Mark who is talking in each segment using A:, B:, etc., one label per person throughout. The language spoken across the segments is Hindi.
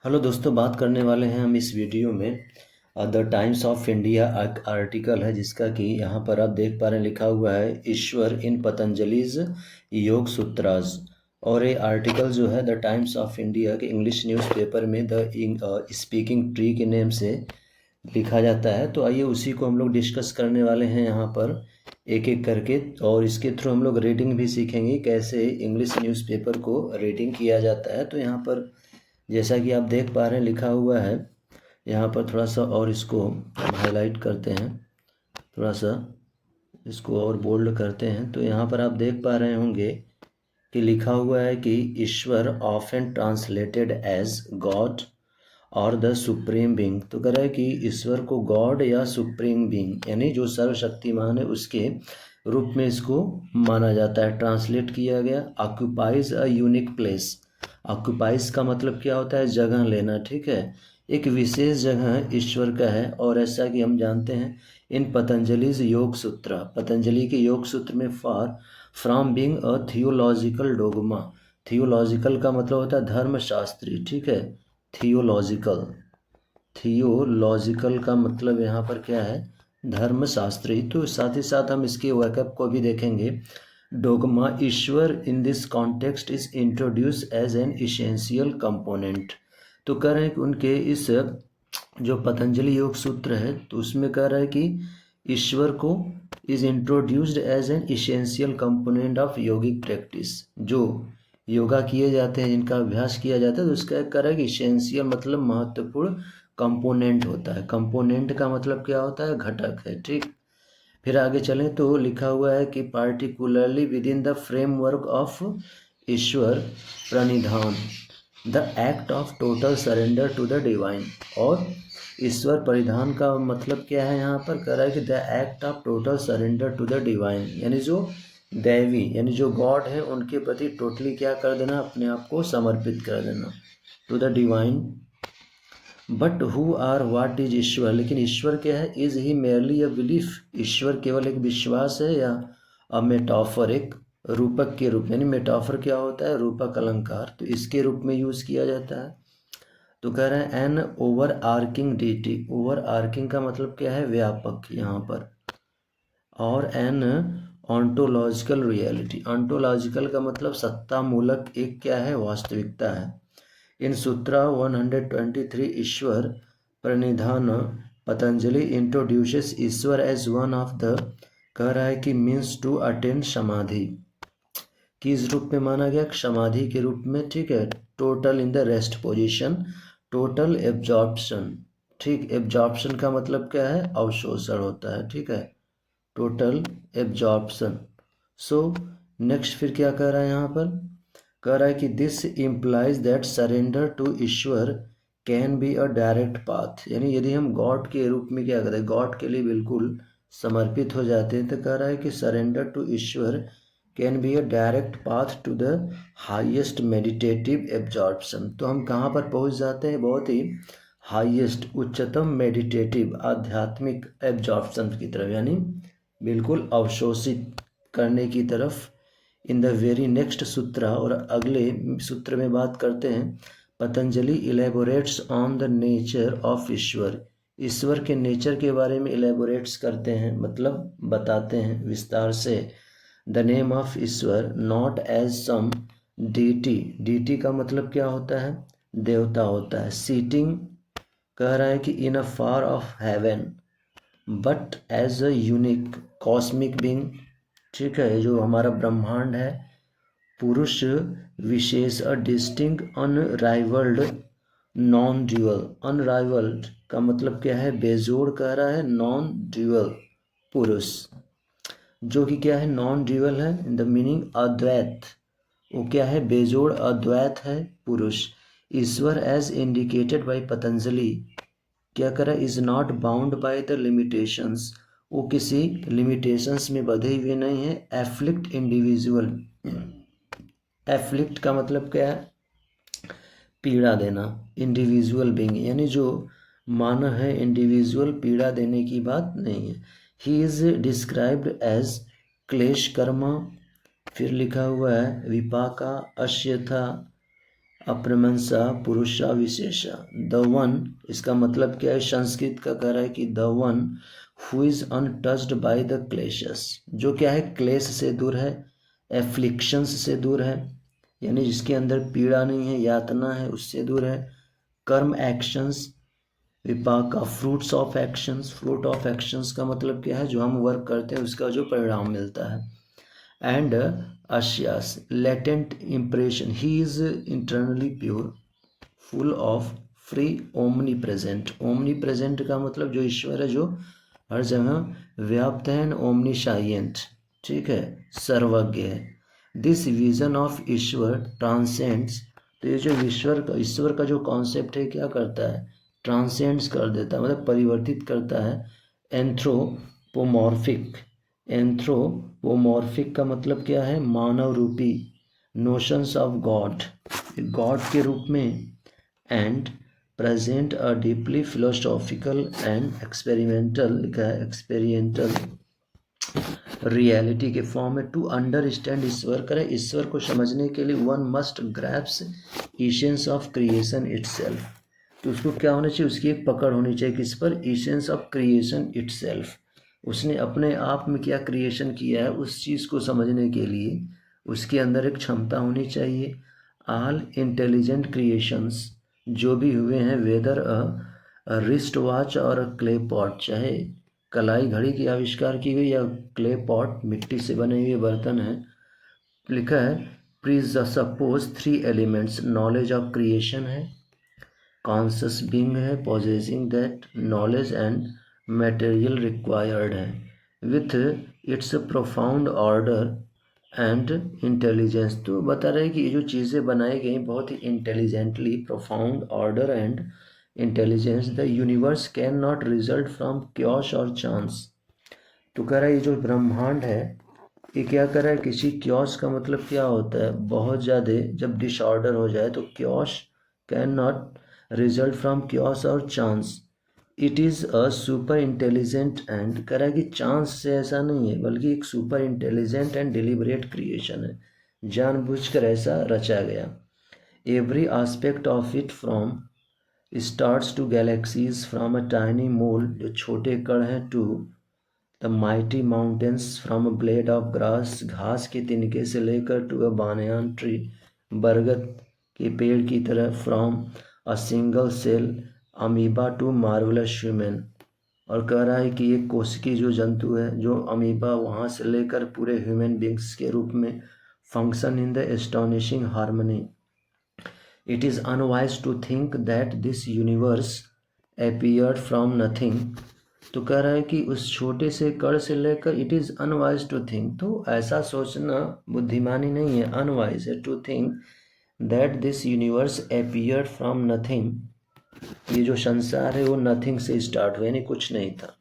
A: हेलो दोस्तों, बात करने वाले हैं हम इस वीडियो में the times of India article है, जिसका कि यहाँ पर आप देख पा रहे हैं लिखा हुआ है ईश्वर इन पतंजलिज योग सूत्रास। और ये आर्टिकल जो है द टाइम्स ऑफ इंडिया के इंग्लिश न्यूज़पेपर में द स्पीकिंग ट्री के नेम से लिखा जाता है। तो आइए उसी को हम लोग डिस्कस करने वाले हैं यहाँ पर एक एक करके, और इसके थ्रू हम लोग रीडिंग भी सीखेंगे कैसे इंग्लिश न्यूज़पेपर को रीडिंग किया जाता है। तो यहाँ पर जैसा कि आप देख पा रहे हैं लिखा हुआ है यहाँ पर, थोड़ा सा और इसको हाईलाइट करते हैं, थोड़ा सा इसको और बोल्ड करते हैं। तो यहाँ पर आप देख पा रहे होंगे कि लिखा हुआ है कि ईश्वर ऑफन ट्रांसलेटेड एज गॉड और द सुप्रीम बीइंग। तो कह रहा है कि ईश्वर को गॉड या सुप्रीम बीइंग यानी जो सर्वशक्तिमान है उसके रूप में इसको माना जाता है। ट्रांसलेट किया गया occupies a unique place. Occupies का मतलब क्या होता है? जगह लेना, ठीक है। एक विशेष जगह ईश्वर का है। और ऐसा कि हम जानते हैं इन पतंजलिज योग सूत्र, पतंजलि के योग सूत्र में for from being a theological dogma. Theological का मतलब होता है धर्मशास्त्री, ठीक है। थियोलॉजिकल, थियोलॉजिकल का मतलब यहाँ पर क्या है? धर्मशास्त्री। तो साथ ही साथ हम इसके वर्कअप को भी देखेंगे। Dogma Ishwar in this context is introduce as an essential component. तो कह रहे हैं कि उनके इस जो पतंजलि योग सूत्र है तो उसमें कह रहा है कि ईश्वर को is introduced as an essential component of yogic practice. जो योगा किए जाते हैं, जिनका अभ्यास किया जाता है, तो उसका कह रहा है कि इसेंशियल मतलब महत्वपूर्ण कंपोनेंट होता है। कंपोनेंट का मतलब क्या होता है? घटक है, ठीक। फिर आगे चलें तो लिखा हुआ है कि particularly within the framework of Ishvara pranidhana the act of total surrender to the divine. और ईश्वर परिधान का मतलब क्या है? यहाँ पर कह रहा है कि the act of total surrender to the divine, यानी जो दैवी यानी जो गॉड है उनके प्रति टोटली क्या कर देना? अपने आप को समर्पित कर देना, to the divine. But who are what is Ishvara? लेकिन ईश्वर क्या है? Is he merely a belief? ईश्वर केवल एक विश्वास है या अ मेटाफर, एक रूपक के रूप में? यानी मेटाफर क्या होता है? रूपक अलंकार। तो इसके रूप में यूज किया जाता है। तो कह रहे हैं an overarching deity. Overarching का मतलब क्या है? व्यापक यहाँ पर। और एन ऑन्टोलॉजिकल रियलिटी। ऑन्टोलॉजिकल का मतलब सत्ता मूलक एक क्या है? वास्तविकता है। In sutra 123 Ishvara pranidhana Patanjali introduces Ishvara as one of the, कह रहा है कि मीन्स टू अटेन समाधि। किस रूप में माना गया? समाधि के रूप में, ठीक है। Total in the rest position, total absorption, ठीक। एब्जॉर्प्शन का मतलब क्या है? अवशोषण होता है, ठीक है। Total absorption. सो नेक्स्ट फिर क्या कह रहा है यहाँ पर? कह रहा है कि this implies that surrender to Ishwar can be a direct path. यानी यदि हम गॉड के रूप में क्या करते हैं, गॉड के लिए बिल्कुल समर्पित हो जाते हैं, तो कह रहा है कि surrender to Ishwar can be a direct path to the highest meditative absorption. तो हम कहाँ पर पहुँच जाते हैं? बहुत ही हाईएस्ट, उच्चतम मेडिटेटिव आध्यात्मिक एब्जॉर्प्शन की तरफ, यानी बिल्कुल अवशोषित करने की तरफ। इन द वेरी नेक्स्ट सूत्र, और अगले सूत्र में बात करते हैं Patanjali elaborates on the nature of Ishvara. ईश्वर के नेचर के बारे में इलेबोरेट्स करते हैं, मतलब बताते हैं विस्तार से। The name of Ishwar not as some deity. Deity का मतलब क्या होता है? देवता होता है। सीटिंग, कह रहा है कि in a far off heaven, but as a unique cosmic being, ठीक है। जो हमारा ब्रह्मांड है, purusha vishesha, a distinct unrivalled non dual. Unrivalled का मतलब क्या है? बेजोड़ कह रहा है। नॉन ड्यूअल पुरुष, जो कि क्या है? नॉन ड्यूअल है। इन द मीनिंग अद्वैत, वो क्या है? बेजोड़ अद्वैत है पुरुष। ईश्वर एज इंडिकेटेड बाय पतंजलि क्या कर रहा है? Is not bound by the limitations. वो किसी लिमिटेशंस में बंधे हुए नहीं है। Afflict individual. एफ्लिक्ट का मतलब क्या है? पीड़ा देना। इंडिविजुअल बीइंग यानी जो मानव है, इंडिविजुअल पीड़ा देने की बात नहीं है। ही इज डिस्क्राइब्ड एज क्लेश कर्मा। फिर लिखा हुआ है विपाका, अश्यथा, अप्रमंसा पुरुषा विशेषा। द वन, इसका मतलब क्या है? संस्कृत का कह रहा है कि the one who is untouched by the kleshas, जो क्या है? क्लेश से दूर है, एफ्लिक्शंस से दूर है, यानी जिसके अंदर पीड़ा नहीं है, यातना है, उससे दूर है। Karma actions, vipaka fruits of actions. Fruit of actions का मतलब क्या है? जो हम वर्क करते हैं उसका जो परिणाम मिलता है। And ashayas latent impression, he is internally pure, full of, free, omnipresent. Omnipresent का मतलब जो ईश्वर है जो हर जगह व्याप्त है, ओमनी साइएंट, ठीक है, सर्वज्ञ है। This vision of Ishwar transcends, तो ये जो ईश्वर का जो कॉन्सेप्ट है क्या करता है? ट्रांसेंड्स कर देता है, मतलब परिवर्तित करता है। एंथ्रोपोमॉर्फिक, एंथ्रोपोमॉर्फिक का मतलब क्या है? मानव रूपी, नोशंस ऑफ गॉड, गॉड के रूप में। And present a deeply philosophical and experimental, लिखा है एक्सपेरिमेंटल रियलिटी के फॉर्म में। टू अंडरस्टैंड ईश्वर करें, ईश्वर को समझने के लिए one must grasp essence of creation itself, तो उसको क्या होना चाहिए? उसकी एक पकड़ होनी चाहिए किस पर? इसेंस ऑफ क्रिएशन इटसेल्फ, उसने अपने आप में क्या क्रिएशन किया है उस चीज़ को समझने के लिए उसके अंदर एक क्षमता होनी चाहिए। ऑल इंटेलिजेंट क्रिएशंस, जो भी हुए हैं, वेदर अ रिस्ट वॉच और क्ले पॉट, चाहे कलाई घड़ी की आविष्कार की गई या क्ले पॉट मिट्टी से बने हुए बर्तन हैं, लिखा है presupposes 3 elements, knowledge of creation है, कॉन्शस बीइंग है, possessing that knowledge, and material required है with its profound order and intelligence. तो बता रहे हैं कि ये जो चीज़ें बनाई गई बहुत ही intelligently, profound order and intelligence. The universe cannot result from chaos और चांस, तो कह रहा है ये जो ब्रह्मांड है ये क्या कर रहा है? किसी क्योश का मतलब क्या होता है? बहुत ज़्यादा जब डिसऑर्डर हो जाए तो क्योश can not result from chaos और chance, it is a super intelligent and, कह रहा है कि चांस से ऐसा नहीं है बल्कि एक super intelligent and deliberate creation है, जानबूझकर ऐसा रचा गया। Every aspect of it from stars to galaxies, from a tiny mole, जो छोटे कण हैं, to the mighty mountains, from a blade of grass, घास के तिनके से लेकर, टू अ बानयान ट्री, बरगद के पेड़ की तरह, from a single cell amoeba to marvellous human, और कह रहा है कि एक कोशिकी जो जंतु है जो अमीबा, वहाँ से लेकर पूरे ह्यूमन बींग्स के रूप में function in the astonishing harmony. It is unwise to think that this universe appeared from nothing, तो कह रहा है कि उस छोटे से कण से लेकर, it is unwise to think, तो ऐसा सोचना बुद्धिमानी नहीं है, अनवाइज है, to think that this universe appeared from nothing, ये जो संसार है वो नथिंग से स्टार्ट हुआ, यानी कुछ नहीं था।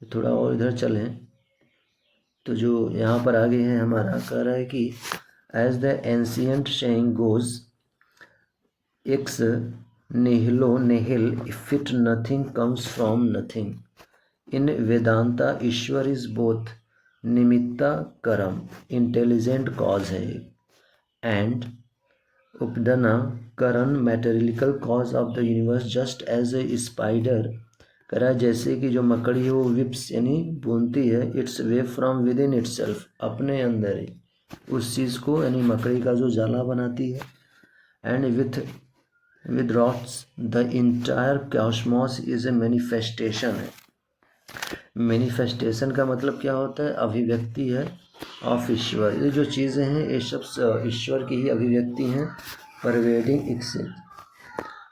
A: थोड़ा और इधर चलें तो जो यहाँ पर आगे है हमारा, कह रहा है कि as the ancient saying goes, ex nihilo nihil, if it nothing comes from nothing. In Vedanta Ishvara is both nimitta karana, intelligent cause है, and upadana karana, material cause of the universe, just as a spider, करा जैसे कि जो मकड़ी है वो विप्स यानी बुनती है, it's way from with in itself, अपने अंदर ही उस चीज़ को, यानी मकड़ी का जो जाला बनाती है। And with rots the entire Cosmos is a manifestation है। मैनिफेस्टेशन का मतलब क्या होता है? अभिव्यक्ति है ऑफ ईश्वर, ये जो चीज़ें हैं ये सब ईश्वर की ही अभिव्यक्ति हैं। परवेडिंग एक्सिट,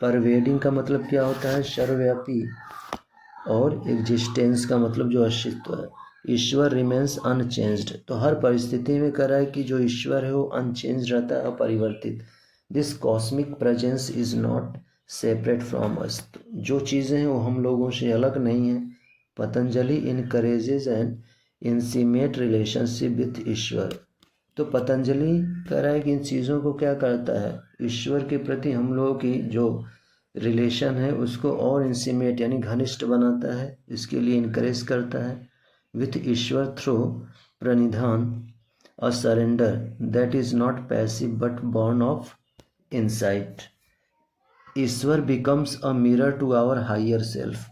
A: परवेडिंग का मतलब क्या होता है? सर्वव्यापी, और एग्जिस्टेंस का मतलब जो अस्तित्व है। ईश्वर रिमेन्स अनचेंज्ड, तो हर परिस्थिति में कह रहा है कि जो ईश्वर है वो अनचेंज रहता है, अपरिवर्तित। This cosmic presence is not separate from us, जो चीज़ें हैं वो हम लोगों से अलग नहीं हैं। Patanjali encourages an intimate relationship with Ishvara, तो पतंजलि कह रहा है कि इन चीज़ों को क्या करता है? ईश्वर के प्रति हम लोगों की जो रिलेशन है उसको और इंसीमेट यानी घनिष्ठ बनाता है, इसके लिए इनकरेज करता है। With Ishvara through pranidhana, a surrender that is not passive but born of insight. Ishvara becomes a mirror to our higher self.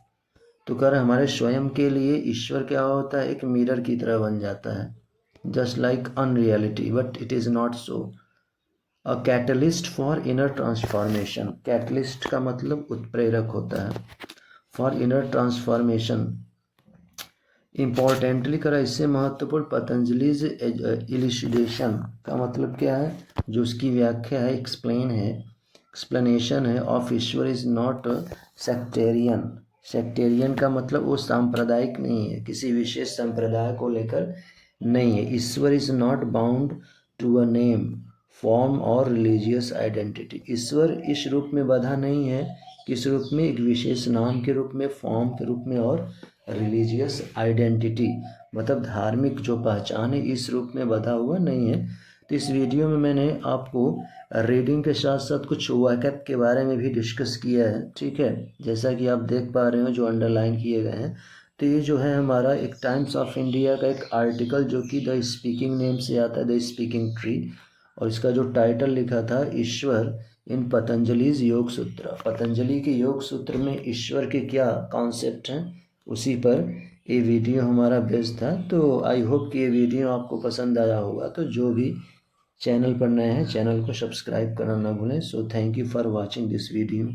A: तो कर हमारे स्वयं के लिए ईश्वर क्या होता है, एक मिरर की तरह बन जाता है, just like unreality, but it is not so. A catalyst for inner transformation. Catalyst का मतलब उत्प्रेरक होता है. For inner transformation. इम्पोर्टेंटली करा इससे महत्वपूर्ण पतंजलिज इलिशिडेशन का मतलब क्या है, जो उसकी व्याख्या है, एक्सप्लेन है, एक्सप्लेनेशन है of Ishwar is not sectarian. Sectarian का मतलब वो सांप्रदायिक नहीं है, किसी विशेष संप्रदाय को लेकर नहीं है. Ishvara is not bound to a name, form और रिलीजियस आइडेंटिटी. ईश्वर इस रूप में बंधा नहीं है, किस रूप में, एक विशेष नाम के रूप में, फॉर्म के रूप में और रिलीजियस आइडेंटिटी मतलब धार्मिक जो पहचान है, इस रूप में बंधा हुआ नहीं है. तो इस वीडियो में मैंने आपको रीडिंग के साथ साथ कुछ वैकअप के बारे में भी डिस्कस किया है. ठीक है, जैसा कि आप देख पा रहे हो जो अंडरलाइन किए गए हैं. तो ये जो है हमारा एक टाइम्स ऑफ इंडिया का एक आर्टिकल जो कि द स्पीकिंग नेम से आता है, द स्पीकिंग ट्री, और इसका जो टाइटल लिखा था ईश्वर इन पतंजलिज योग सूत्र. पतंजलि के योग सूत्र में ईश्वर के क्या कॉन्सेप्ट हैं, उसी पर ये वीडियो हमारा बेस्ड था. तो आई होप कि ये वीडियो आपको पसंद आया होगा. तो जो भी चैनल पर नए हैं, चैनल को सब्सक्राइब करना ना भूलें. So thank you for watching this video.